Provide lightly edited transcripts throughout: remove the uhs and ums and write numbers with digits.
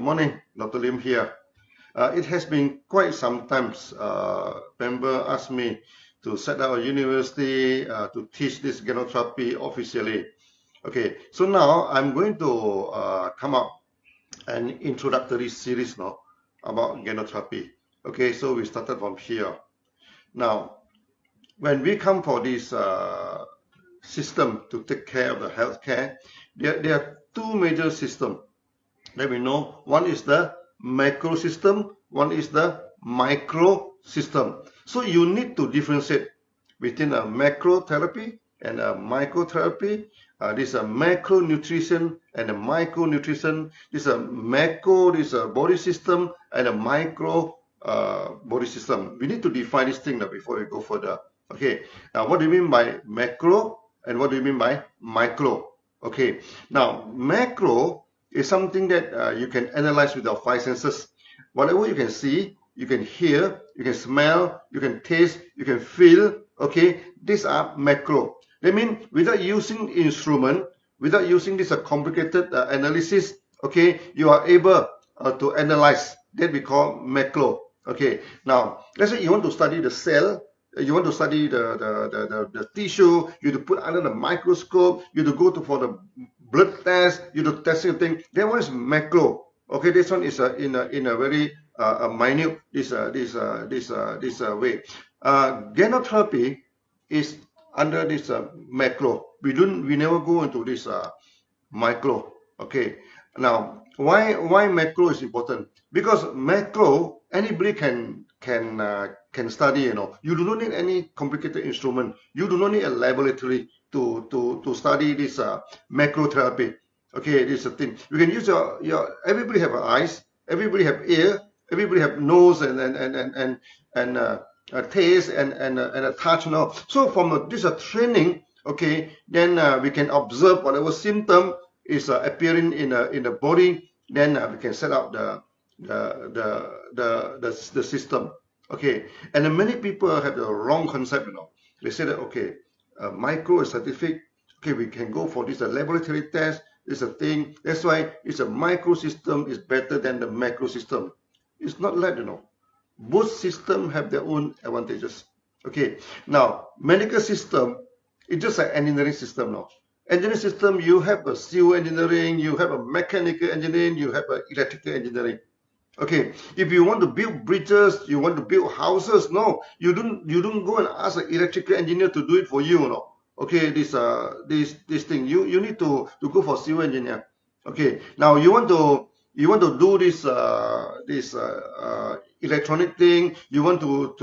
Good morning, Dr. Lim here. It has been quite some time. Member asked me to set up a university to teach this ganotherapy officially. Okay, so now I'm going to come up an introductory series now about ganotherapy. Okay, so we started from here. Now, when we come for this system to take care of the healthcare, there are two major systems that we know. One is the macro system, one is the micro system. So you need to differentiate between a macro therapy and a microtherapy. This is a macronutrition and a micronutrition. This is a macro, this is a body system, and a micro body system. We need to define this thing now before we go further. Okay, now what do you mean by macro and what do you mean by micro? Okay, now macro is something that you can analyze with your five senses. Whatever you can see, you can hear, you can smell, you can taste, you can feel. Okay, these are macro. That means without using instrument, without using this complicated analysis, okay, you are able to analyze. That we call macro. Okay, now let's say you want to study the cell, you want to study the tissue, you have to put under the microscope, you have to go for the blood test, you have to test everything. That one is macro. Okay, this one is in a very minute this way. Ganotherapy is under this macro. We never go into this micro. Okay. Now, why macro is important? Because macro anybody can study. You know, you do not need any complicated instrument. You do not need a laboratory to study this macro therapy. Okay, this is a thing. You can use your everybody have eyes, everybody have ear, everybody have nose and taste and a touch now. So from this training, okay, then we can observe whatever symptom is appearing in the body. Then we can set up the system. Okay, and then many people have the wrong concept. You know, they say that okay, micro is scientific. Okay, we can go for this laboratory test. This is a thing. That's why it's a micro system is better than the macro system. It's not like, you know. Both systems have their own advantages. Okay. Now, medical system, it's just an engineering system now. Engineering system, you have a civil engineering, you have a mechanical engineering, you have an electrical engineering. Okay. If you want to build bridges, you want to build houses, no, you don't go and ask an electrical engineer to do it for you, no. Okay, this thing you need to go for civil engineer. Okay, now you want to do this electronic thing. You want to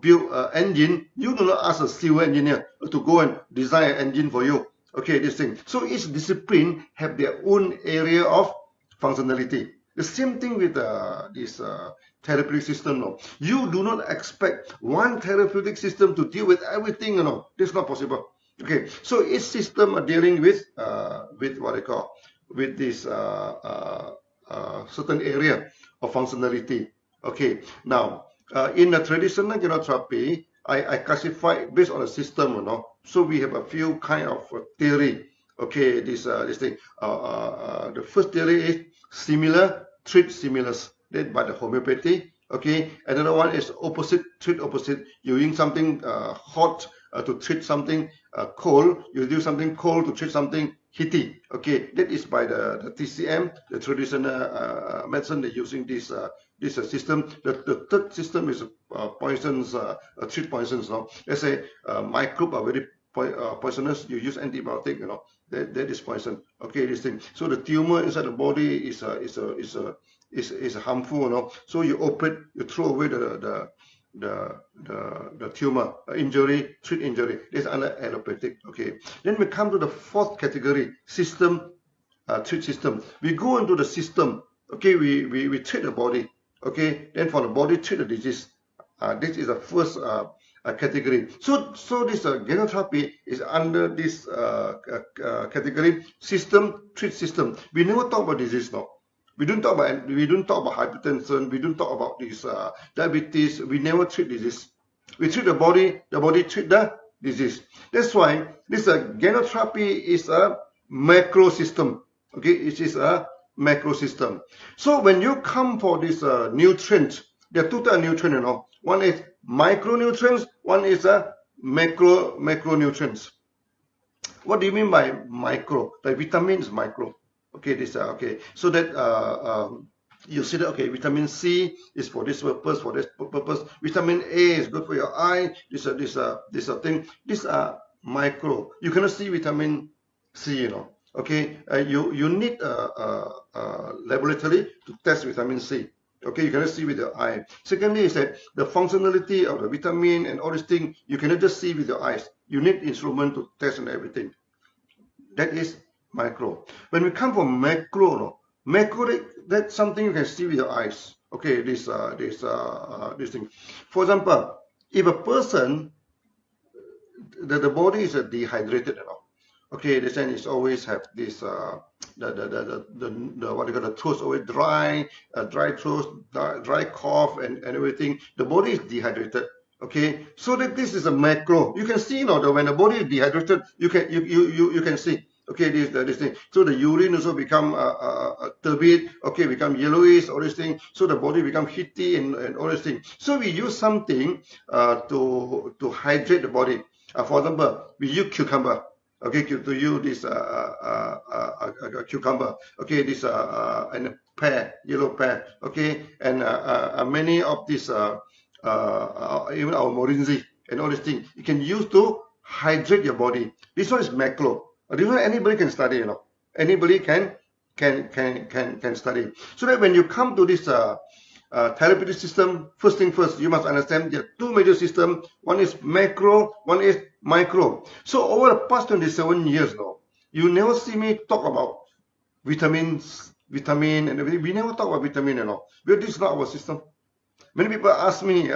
build an engine. You do not ask a civil engineer to go and design an engine for you. Okay, this thing. So each discipline have their own area of functionality. The same thing with this therapeutic system. No, you do not expect one therapeutic system to deal with everything. You know, this is not possible. Okay, so each system are dealing with what I call with this certain area of functionality. Okay, now in the traditional ganotherapy, I classify based on a system, you know. So we have a few kind of theory. Okay, this thing. The first theory is similar treat similars, led by the homeopathy. Okay, another one is opposite treat opposite. You use something hot to treat something cold. You do something cold to treat something heaty. Okay, that is by the TCM, the traditional medicine. They're using this system. The third system is poisons, treat poisons. No, let's say microbes are very poisonous. You use antibiotic. You know, that is poison. Okay, this thing. So the tumor inside the body is harmful. You know, so you operate, you throw away the tumor, injury, treat injury. This is under allopathic. Okay. Then we come to the fourth category, system, treat system. We go into the system. Okay, we treat the body. Okay. Then for the body, treat the disease. This is the first category. So this ganotherapy is under this category, system, treat system. We never talk about disease now. We don't talk about hypertension. We don't talk about this diabetes. We never treat disease. We treat the body treat the disease. That's why this ganotherapy is a macro system. Okay, it is a macro system. So when you come for this nutrient, there are two types of nutrients, you know. One is micronutrients, one is macronutrients. What do you mean by micro? The vitamin is micro. Okay, this okay. So that you see that okay, vitamin C is for this purpose, for this purpose. Vitamin A is good for your eye. This thing. These are micro. You cannot see vitamin C, you know. Okay, you need a laboratory to test vitamin C. Okay, you cannot see with your eye. Secondly, is that the functionality of the vitamin and all these things you cannot just see with your eyes. You need instrument to test and everything. That is micro. When we come from macro, no, macro that's something you can see with your eyes. Okay, this thing. For example, if a person the body is dehydrated, you know. Okay, the sense is always have this the what you call the throat always dry, dry throat, dry cough, and everything. The body is dehydrated. Okay, so that this is a macro. You can see, you know, that when the body is dehydrated, you can see. Okay, this thing. So the urine also become turbid. Okay, become yellowish. All these things. So the body become heaty and all these things. So we use something to hydrate the body. For example, we use cucumber. Okay, to use this cucumber. Okay, this and pear, yellow pear. Okay, and many of these even our morinzi and all these things you can use to hydrate your body. This one is macro. This one anybody can study, you know. Anybody can study. So that when you come to this therapeutic system, first thing first, you must understand there are two major systems. One is macro, one is micro. So over the past 27 years now, you never see me talk about vitamin and everything. We never talk about vitamin, you know, because this is not our system. Many people ask me,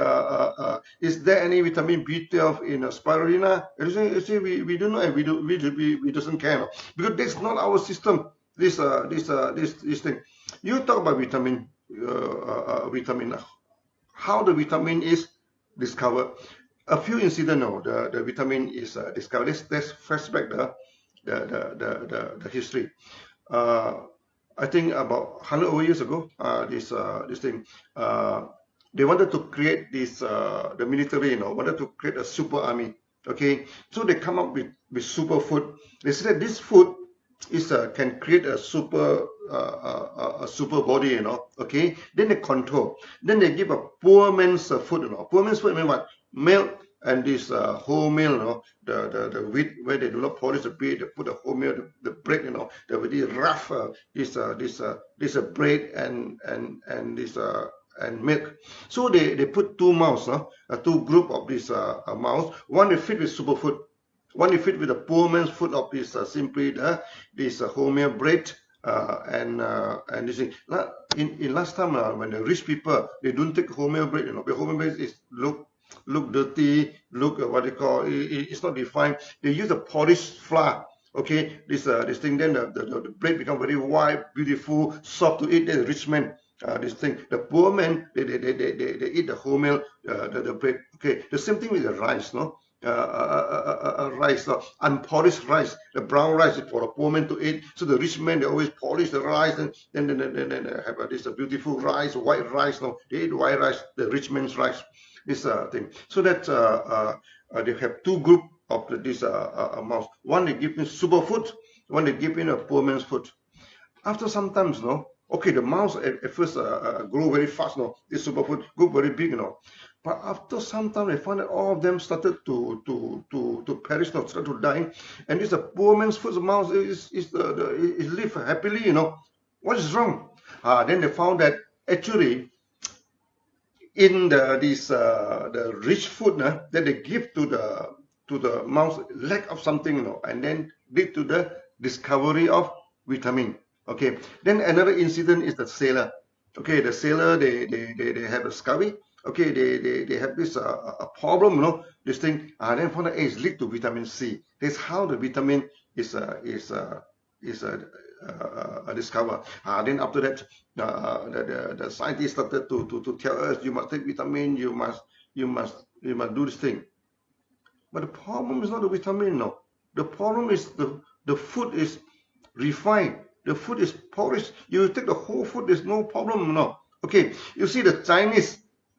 is there any vitamin B12 in spirulina? I say we don't know, and we doesn't care, no? Because that's not our system. This thing. You talk about vitamin, how the vitamin is discovered. A few incidents, no, the vitamin is discovered. Let's flashback the history. I think about 100 over years ago, this thing. They wanted to create this, the military, you know, wanted to create a super army. Okay, so they come up with super food. They said this food is can create a super body, you know. Okay, then they control. Then they give a poor man's food, you know. Poor man's food mean what? Milk and this wholemeal, you know, the wheat where they do not polish the wheat, they put the wholemeal, the bread, you know, the very rough this bread and this and milk. So they put two mouse, two group of this mouse. One is fit with superfood, one is fit with the poor man's food of this simply this wholemeal bread and this thing. In last time when the rich people they don't take wholemeal bread, you know, the wholemeal bread is look dirty, look what they call it's not defined. They use a polished flour. Okay, this thing, then the bread become very white, beautiful, soft to eat. Then the rich man. This thing, the poor man, they eat the wholemeal, the bread. Okay, the same thing with the rice, no? Rice, unpolished rice, the brown rice is for the poor man to eat. So the rich man, they always polish the rice, and then have this beautiful rice, white rice. No, they eat white rice, the rich man's rice. This thing. So that they have two groups of this mouse. One they give in super food, one they give in a poor man's food. After some times, no. Okay, the mouse at first grow very fast, no. This superfood grow very big, you know. But after some time, they found that all of them started to perish, no, started to die. And this poor man's food, the mouse is live happily, you know. What is wrong? Then they found that actually in the rich food that they give to the mouse lack of something, you know, and then lead to the discovery of vitamin. Okay, then another incident is the sailor. Okay, the sailor they have a scurvy. Okay, they have this a problem, you know, this thing. Then found that it's linked to vitamin C. That's how the vitamin is discovered. Then after that, the scientists started to tell us you must take vitamin, you must do this thing. But the problem is not the vitamin, no. The problem is the food is refined. The food is polished. You take the whole food, there's no problem, no. Okay, you see the Chinese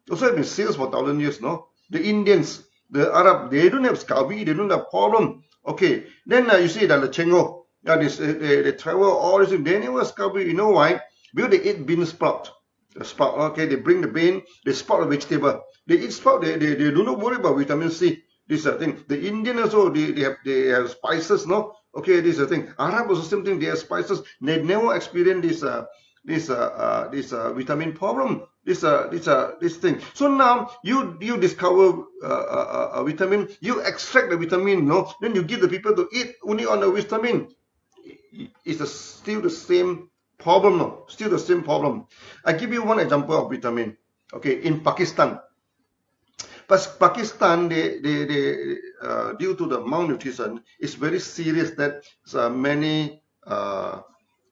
also have been sales for 1,000 years, no. The Indians, the Arab, they don't have scurvy, they don't have problem. Okay, then you see that the Chengo, they travel all this, they never have scurvy. You know why? Because they eat bean sprout. The sprout, okay, they bring the bean, they sprout the vegetable. They eat sprout, they do not worry about vitamin C. This thing. The Indian also, they have spices, no? Okay, this is the thing. Arab also same thing, they have spices. They never experience this vitamin problem. This thing. So now you discover a vitamin, you extract the vitamin, no? Then you give the people to eat only on the vitamin. It's still the same problem, no? Still the same problem. I give you one example of vitamin. Okay, in Pakistan. But Pakistan, they due to the malnutrition, it's very serious that many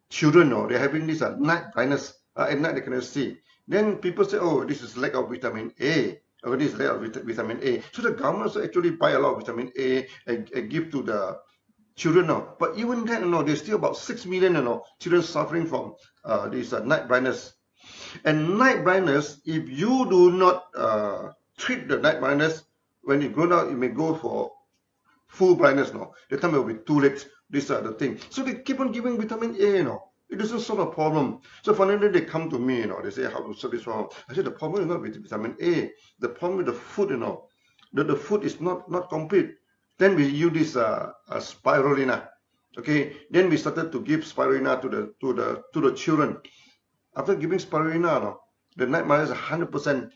children, they're having this night blindness. At night they cannot see. Then people say, oh, this is lack of vitamin A. Or this is lack of vitamin A. So the government also actually buy a lot of vitamin A and give to the children now. But even then, there's still about 6 million children suffering from this night blindness. And night blindness, if you do not treat the night blindness, when it grows out, it may go for full blindness. The time it will be too late. These are the things. So they keep on giving vitamin A. It doesn't solve a problem. So finally they come to me. They say, how to solve this problem? I said, the problem is not with vitamin A. The problem with the food. The food is not complete. Then we use this spirulina. Okay. Then we started to give spirulina to the children. After giving spirulina, the night blindness is 100%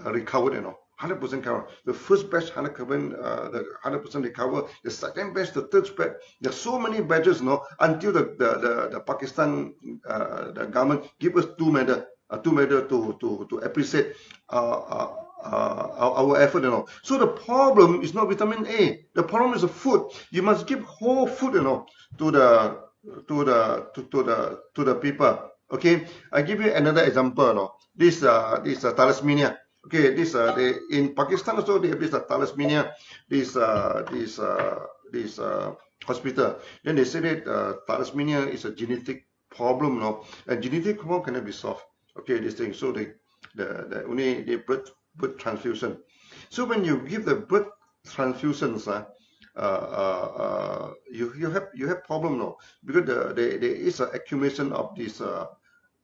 recovered, 100% covered. The first batch 100% recovered. The second batch, the third batch. There's so many batches, until the Pakistan the government give us two medal to appreciate our effort, So the problem is not vitamin A. The problem is the food. You must give whole food, to the people. Okay, I give you another example. This thalassemia. Okay, this in Pakistan also they have this thalassemia. This hospital. Then they say that thalassemia is a genetic problem. And genetic problem cannot be solved. Okay, this thing. So they only blood transfusion. So when you give the blood transfusions, you have problem because there is an accumulation of this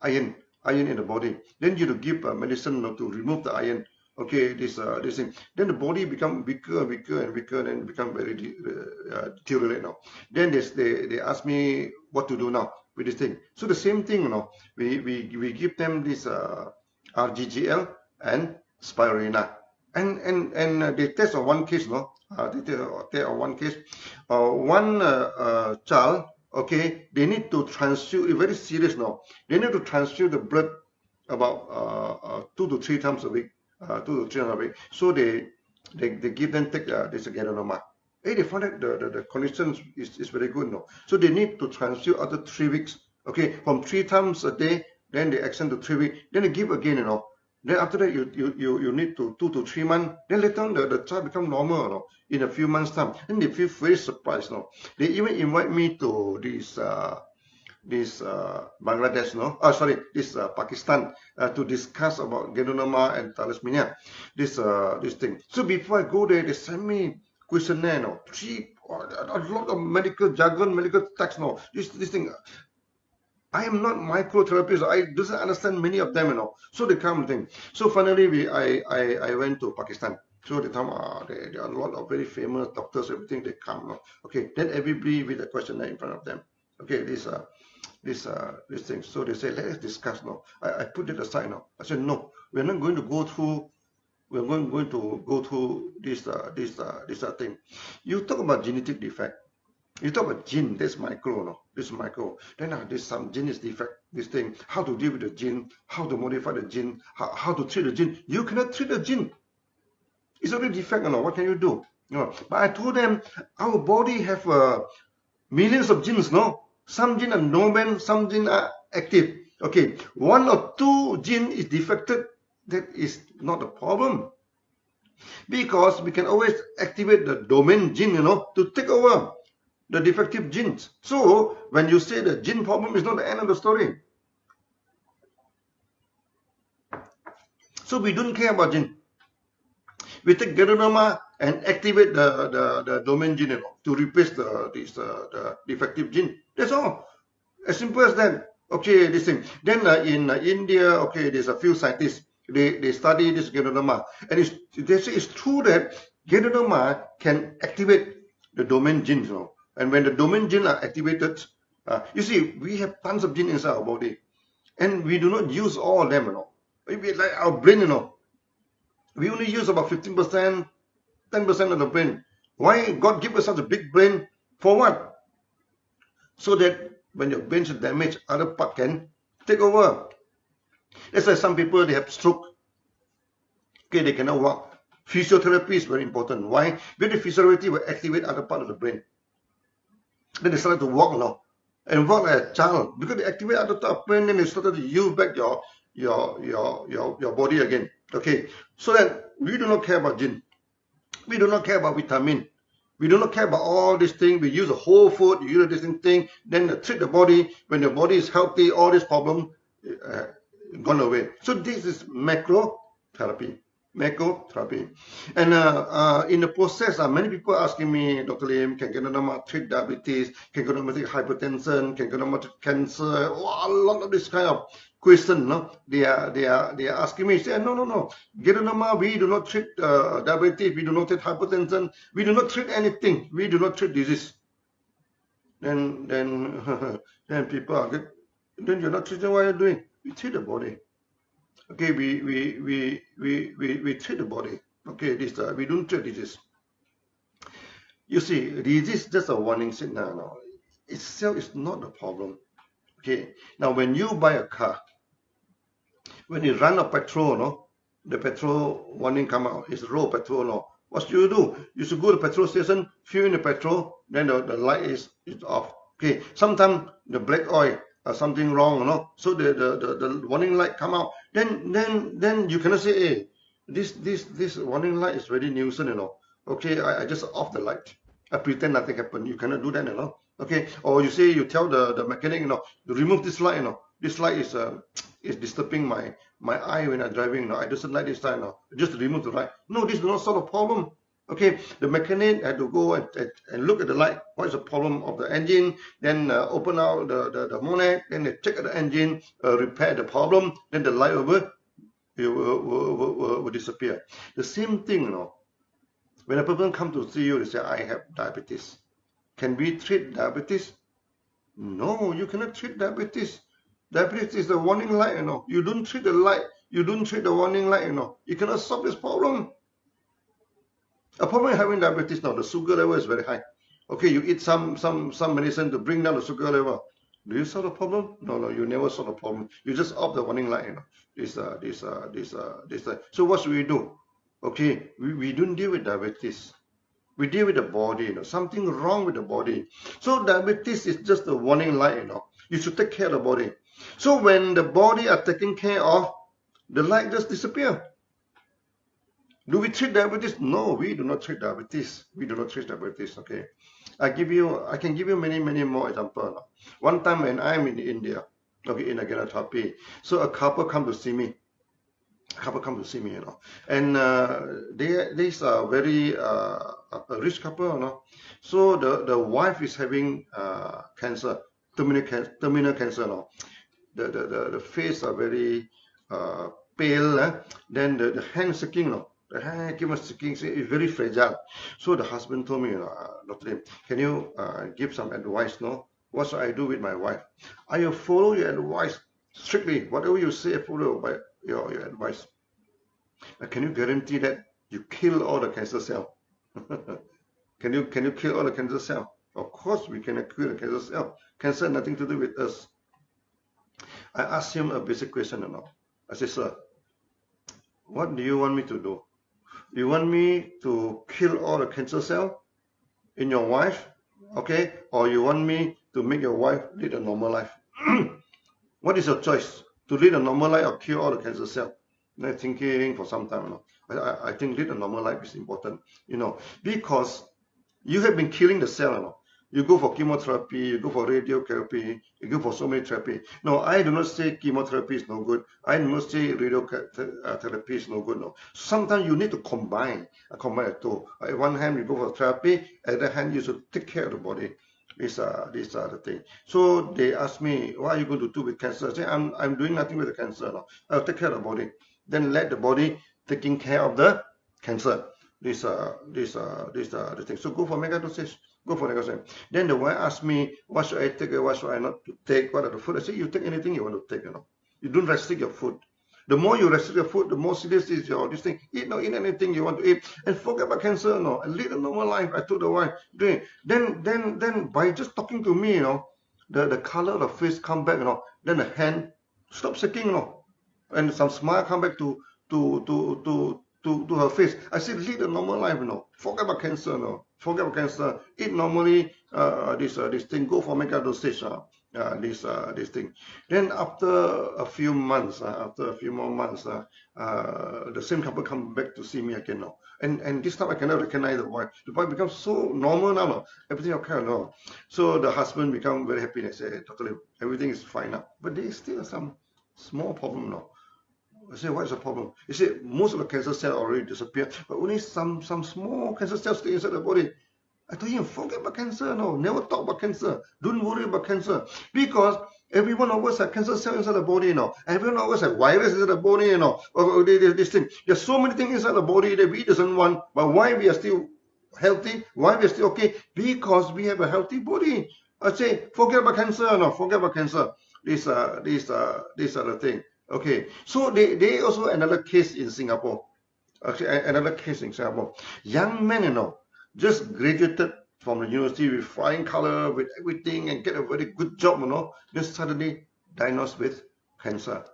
iron in the body. Then you give medicine to remove the iron. Okay, this thing. Then the body become weaker and become very deteriorate now. Then they ask me what to do now with this thing. So the same thing, we give them this RGGL and spirulina, and they test on one case, they test on one case, one child. Okay, they need to transfuse. Very serious now. They need to transfuse the blood about 2 to 3 times a week. 2 to 3 times a week. So they give them take this ganoterapic. They found that the condition is very good now. So they need to transfuse after 3 weeks. Okay, from 3 times a day, then they extend to 3 weeks. Then they give again, Then after that, you need to 2 to 3 months. Then later on, the child become normal, in a few months' time. Then they feel very surprised, They even invite me to this Bangladesh, this Pakistan, to discuss about ganoterapic and thalassemia, this thing. So before I go there, they send me questionnaire, a lot of medical jargon, medical text, this thing. I am not microtherapist. I doesn't understand many of them, So they come thing. So finally, I went to Pakistan. So they come. There are a lot of very famous doctors. Everything they come. Okay. Then everybody with a questionnaire in front of them. Okay. This thing. So they say, let us discuss now. I put it aside now. I said, no, we're not going to go through. We're going to go through this thing. You talk about genetic defect. You talk about gene, that's micro, This is micro. Then there's some gene is defect, this thing. How to deal with the gene, how to modify the gene, how to treat the gene. You cannot treat the gene. It's already defect, What can you do? But I told them, our body have millions of genes, Some genes are dormant, some genes are active. Okay, 1 or 2 genes is defected. That is not a problem. Because we can always activate the dormant gene, to take over. the defective genes. So when you say the gene problem is not the end of the story. So we don't care about gene. We take ganoderma and activate the domain gene, you know, to replace the defective gene. That's all. As simple as that. Okay, this thing. Then in India, okay, there's a few scientists. They study this ganoderma, and they say it's true that ganoderma can activate the domain genes, you know. And when the domain genes are activated, you see, we have tons of genes inside our body, and we do not use all of them, you know. Maybe like our brain, you know, we only use about 15%, 10% of the brain. Why God give us such a big brain? For what? So that when your brain is damaged, other part can take over. That's why some people, they have stroke. Okay, they cannot walk. Physiotherapy is very important. Why? Because the physiotherapy will activate other part of the brain. Then they started to walk now, and walk like a child. Because they activate other part of the brain, then they started to use back your body again. Okay, so that we do not care about gene. We do not care about vitamin. We do not care about all these things. We use a whole food, you use this thing, then treat the body. When the body is healthy, all these problems gone away. So this is macro therapy. Macrotherapy. And in the process, many people asking me, Dr. Lim, can ganoderma treat diabetes? Can ganoderma treat hypertension? Can ganoderma treat cancer? Oh, a lot of this kind of question, no? They are asking me. Say, no. Ganoderma, we do not treat diabetes. We do not treat hypertension. We do not treat anything. We do not treat disease. Then people are good. Then you're not treating what you're doing. We treat the body. Okay, we treat the body. Okay, this we don't treat disease. You see, disease is just a warning signal. No, itself is not the problem. Okay, now when you buy a car, when you run a petrol, no, the petrol warning come out. It's low petrol, no. What should you do? You should go to the petrol station, fill in the petrol, then the light is off. Okay, sometimes the black oil. Something wrong, you know. So the warning light come out. Then you cannot say, hey, this warning light is very nuisance, you know. Okay, I just off the light. I pretend nothing happened. You cannot do that, you know. Okay, or you say, you tell the mechanic, you know, to remove this light, you know. This light is disturbing my eye when I'm driving, you know. I doesn't like this light, you know. Just remove the light. No, this is not solve the problem. Okay, the mechanic had to go and look at the light. What is the problem of the engine? Then open out the bonnet. Then they check the engine, repair the problem. Then the light will disappear. The same thing, you know. When a person comes to see you, they say, I have diabetes. Can we treat diabetes? No, you cannot treat diabetes. Diabetes is the warning light, you know. You don't treat the light. You don't treat the warning light, you know. You cannot solve this problem. A problem having diabetes now, the sugar level is very high. Okay, you eat some medicine to bring down the sugar level. Do you solve the problem? No, you never solve the problem. You just off the warning light, you know. So what should we do? Okay, we don't deal with diabetes. We deal with the body, you know. Something wrong with the body. So diabetes is just a warning light, you know. You should take care of the body. So when the body are taken care of, the light just disappear. Do we treat diabetes? No, we do not treat diabetes. We do not treat diabetes. Okay, I can give you many more examples. One time when I'm in India, okay, in a ganotherapy, so a couple come to see me. You know, and these are very a rich couple, you know. So the wife is having cancer, terminal cancer, you know. The face are very pale, then the hand shaking, you know. The hand keep on shaking, it's very fragile. So the husband told me, Dr. Lim, can you give some advice, no? What should I do with my wife? I will follow your advice strictly. Whatever you say, follow by your advice. Can you guarantee that you kill all the cancer cell? Can you kill all the cancer cell? Of course we can kill the cancer cell. Cancer has nothing to do with us. I asked him a basic question, you know. I said, sir, what do you want me to do? You want me to kill all the cancer cell in your wife, okay? Or you want me to make your wife lead a normal life? What is your choice? To lead a normal life or kill all the cancer cell? And I'm thinking for some time, you know. I think lead a normal life is important, you know, because you have been killing the cell, you know. You go for chemotherapy, you go for radiotherapy, you go for so many therapy. No, I do not say chemotherapy is no good. I do not say radiotherapy is no good. No, sometimes you need to combine the two. At one hand, you go for therapy. At the other hand, you should take care of the body. These are the things. So they ask me, what are you going to do with cancer? I say, I'm doing nothing with the cancer. No, I'll take care of the body. Then let the body taking care of the cancer. These are the things. So go for mega dosage. Go for mega dosage. Then the wife asked me, what should I take? What should I not to take? What are the food? I say, you take anything you want to take. You don't restrict your food. The more you restrict your food, the more serious is your this thing. Eat anything you want to eat, and forget about cancer. And lead a normal life. I told the wife. Then by just talking to me, the color of the face come back. Then the hand stop shaking. And some smile come back to her face. I said, lead a normal life, Forget about cancer, Forget about cancer. Eat normally, this thing. Go for mega dosage, this thing. Then after a few months, after a few more months, the same couple come back to see me again now. And this time I cannot recognize the wife. The wife becomes so normal now, Everything okay now. So the husband become very happy and say, Dr. Lim, everything is fine now. But there is still some small problem now. I say, what is the problem? He said, most of the cancer cells already disappeared, but only some small cancer cells stay inside the body. I told him, forget about cancer, never talk about cancer. Don't worry about cancer. Because every one of us has cancer cells inside the body, Every one of us has virus inside the body, Or this thing. There's so many things inside the body that we doesn't want, but why we are still healthy? Why we are still okay? Because we have a healthy body. I say, forget about cancer, forget about cancer. These are the thing. Okay, so they also another case in Singapore. Actually, another case in Singapore. Young men, just graduated from the university with flying color, with everything, and get a very good job, just suddenly diagnosed with cancer.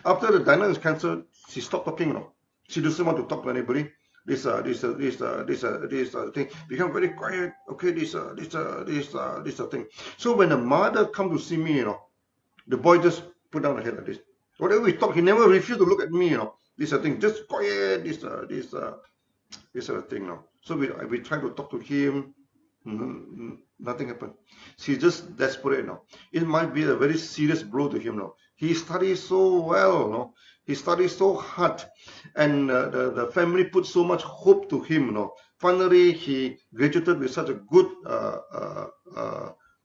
After the diagnosis of cancer, she stopped talking, She doesn't want to talk to anybody. This thing become very quiet. Okay, this thing. So when the mother come to see me, the boy just put down the head like this. Whatever we talk, he never refused to look at me, This thing, just quiet, this thing, So we try to talk to him, nothing happened. He's just desperate, It might be a very serious blow to him, He studies so well, He studies so hard, and the family put so much hope to him, Finally, he graduated with such a good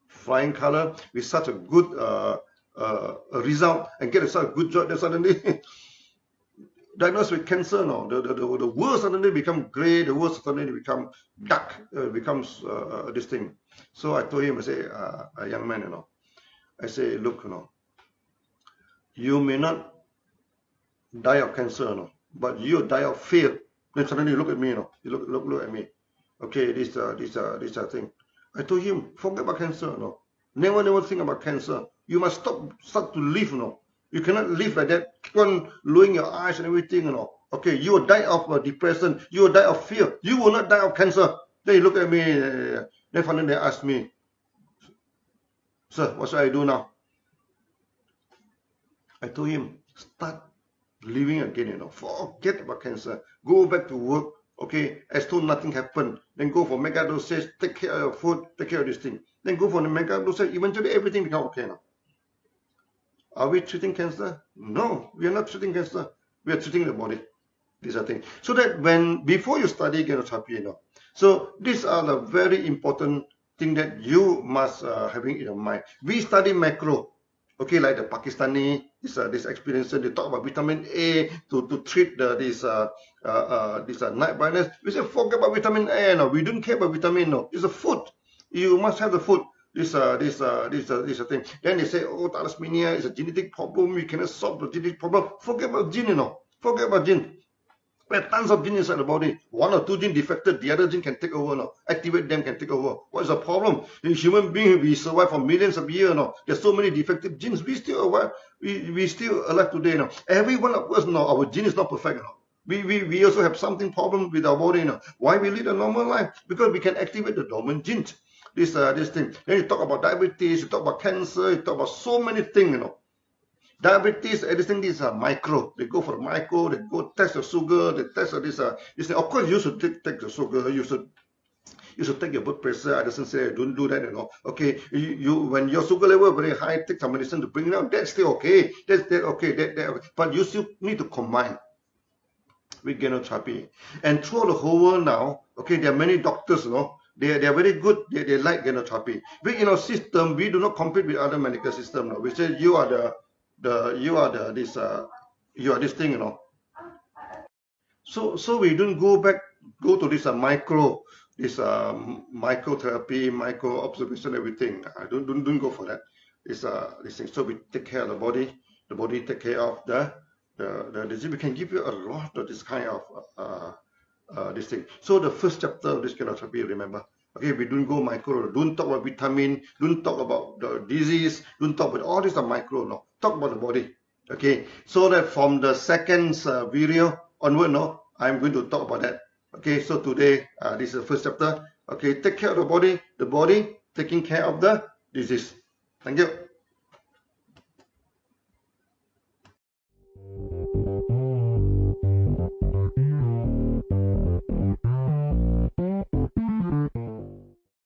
flying color, with such a good result, and get such a good job. Then suddenly diagnosed with cancer. The world suddenly become grey. The world suddenly become dark. Becomes this thing. So I told him, I say, a young man, I say, look, you may not die of cancer, but you die of fear. Then suddenly you look at me, You look at me. Okay, this thing. I told him, forget about cancer, Never think about cancer. You must start to live, You cannot live like that. Keep on lowering your eyes and everything, Okay, you will die of depression. You will die of fear. You will not die of cancer. Then he looked at me. Then finally they asked me, sir, what should I do now? I told him, start living again, Forget about cancer. Go back to work. Okay, as though nothing happened. Then go for mega dosage. Take care of your food. Take care of this thing. Then go for the mega dosage. Eventually everything becomes okay now. Are we treating cancer? No, we are not treating cancer. We are treating the body. These are things. So that before you study GANOTERAPIA, so these are the very important thing that you must having in your mind. We study macro. Okay, like the Pakistani, this experience, they talk about vitamin A to treat this night blindness. We say forget about vitamin A. No, we don't care about vitamin. No, it's a food. You must have the food. This thing. Then they say, oh, thalassemia is a genetic problem. You cannot solve the genetic problem. Forget about gene, Forget about gene. We have tons of genes inside the body. One or two genes defected, the other gene can take over, Activate them, can take over. What is the problem? In human beings, we survive for millions of years, There's so many defective genes. We still alive. We still alive today, Every one of us, our gene is not perfect, We also have something problem with our body, Why we lead a normal life? Because we can activate the dormant genes. This thing. Then you talk about diabetes, you talk about cancer, you talk about so many things, Diabetes, everything, these are micro. They go for micro, they go test the sugar, they test this. Of course, you should take the sugar, you should You should take your blood pressure. I doesn't say don't do that, Okay, when your sugar level very high, take some medicine to bring it down. That's still okay. That's okay. Okay. But you still need to combine with genotherapy. And throughout the whole world now, okay, there are many doctors, they are very good. They like genotherapy. We in our system, we do not compete with other medical system. We say you are this thing, So we don't go to this microtherapy, micro observation, everything. Don't go for that. This thing. So we take care of the body take care of the disease. We can give you a lot of this kind of this thing. So the first chapter of this kind of therapy, remember, okay, we don't go micro, don't talk about vitamin, don't talk about the disease, don't talk about all these are micro, no. Talk about the body. Okay, so that from the second video onward, I'm going to talk about that. Okay, so today this is the first chapter. Okay, take care of the body taking care of the disease. Thank you.